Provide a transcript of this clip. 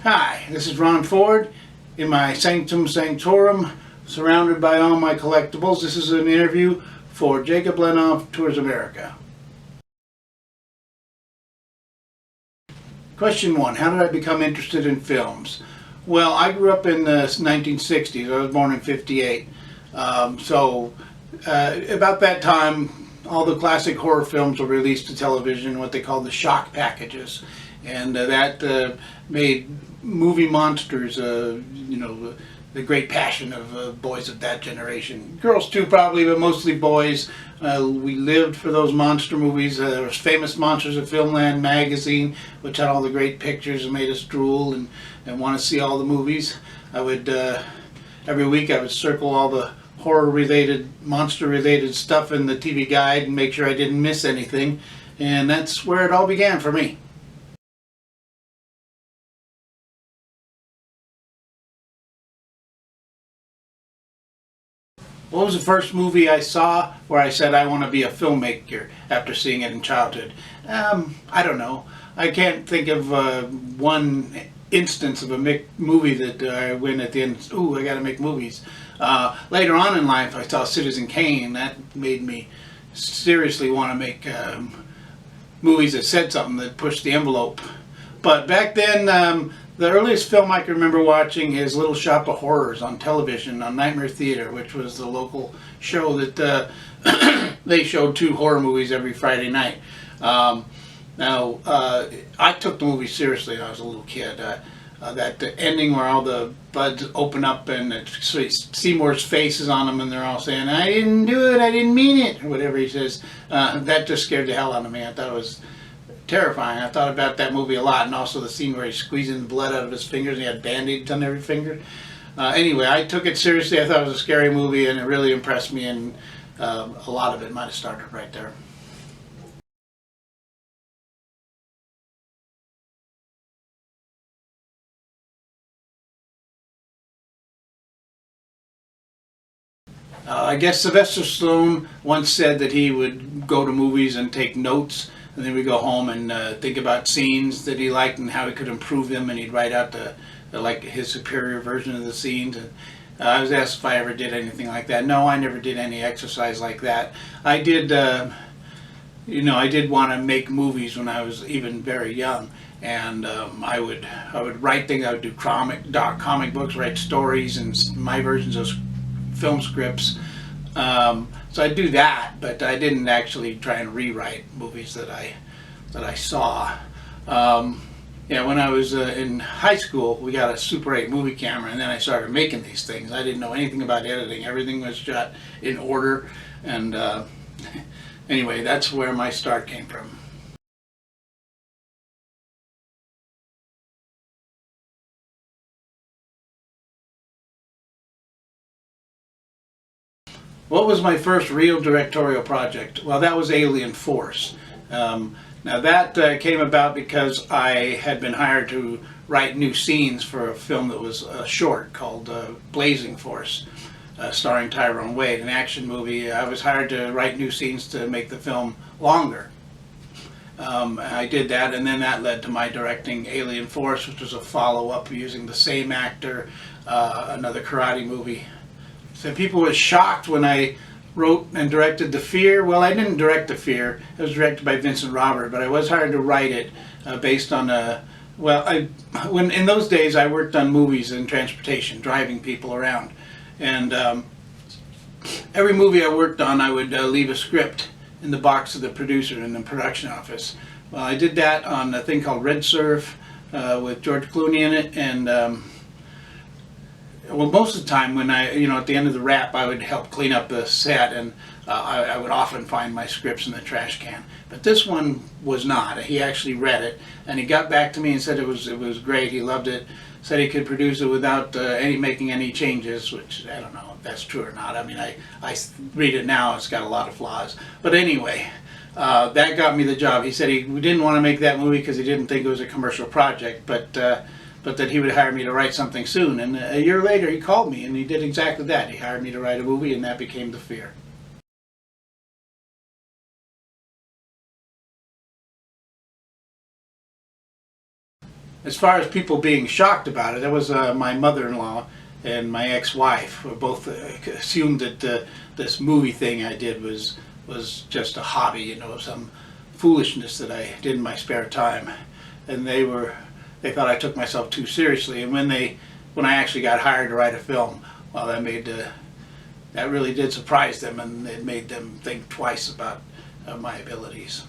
Hi, this is Ron Ford in my Sanctum Sanctorum, surrounded by all my collectibles. This is an interview for Jacob Lenhoff Tours America. Question 1. How did I become interested in films? Well, I grew up in the 1960s. I was born in 58. About that time, all the classic horror films were released to television, what they called the shock packages. And that made movie monsters, the great passion of boys of that generation. Girls too, probably, but mostly boys. We lived for those monster movies. There was Famous Monsters of Filmland magazine, which had all the great pictures and made us drool and want to see all the movies. I would, every week I would circle all the horror-related, monster-related stuff in the TV guide and make sure I didn't miss anything. And that's where it all began for me. What was the first movie I saw where I said I want to be a filmmaker after seeing it in childhood? I don't know. I can't think of one instance of a movie that I went at the end, ooh, I got to make movies. Later on in life, I saw Citizen Kane. That made me seriously want to make movies that said something, that pushed the envelope. But back then, the earliest film I can remember watching is Little Shop of Horrors on television on Nightmare Theater, which was the local show that they showed 2 horror movies every Friday night. I took the movie seriously when I was a little kid. That ending where all the buds open up and Seymour's face is on them and they're all saying, "I didn't do it, I didn't mean it," or whatever he says. That just scared the hell out of me. I thought it was terrifying. I thought about that movie a lot, and also the scene where he's squeezing the blood out of his fingers and he had band-aids on every finger. Anyway, I took it seriously. I thought it was a scary movie and it really impressed me, and a lot of it might have started right there. I guess Sylvester Stallone once said that he would go to movies and take notes, and then we'd go home and think about scenes that he liked and how he could improve them, and he'd write out like his superior version of the scenes. And I was asked if I ever did anything like that. No, I never did any exercise like that. I did, I did want to make movies when I was even very young, and I would write things. I would do comic books, write stories and my versions of film scripts. So I do that, but I didn't actually try and rewrite movies that I saw. When I was in high school, we got a Super 8 movie camera, and then I started making these things. I didn't know anything about editing. Everything was shot in order, and anyway, that's where my start came from. What was my first real directorial project? Well, that was Alien Force. Now that came about because I had been hired to write new scenes for a film that was short called Blazing Force, starring Tyrone Wade, an action movie. I was hired to write new scenes to make the film longer. I did that, and then that led to my directing Alien Force, which was a follow-up using the same actor, another karate movie. So people were shocked when I wrote and directed The Fear. Well, I didn't direct The Fear. It was directed by Vincent Robert, but I was hired to write it based on when in those days I worked on movies in transportation, driving people around. And every movie I worked on, I would leave a script in the box of the producer in the production office. Well, I did that on a thing called Red Surf with George Clooney in it, and well, most of the time when at the end of the wrap, I would help clean up the set, and I would often find my scripts in the trash can. But this one was not. He actually read it, and he got back to me and said it was great. He loved it. Said he could produce it without making any changes, which I don't know if that's true or not. I mean, I read it now. It's got a lot of flaws. But anyway, that got me the job. He said he didn't want to make that movie because he didn't think it was a commercial project, but that he would hire me to write something soon. And a year later he called me and he did exactly that. He hired me to write a movie, and that became The Fear. as far as people being shocked about it, it was my mother-in-law and my ex-wife were both assumed that this movie thing I did was just a hobby, you know, some foolishness that I did in my spare time, and they thought I took myself too seriously. And when I actually got hired to write a film, well, that really did surprise them, and it made them think twice about my abilities.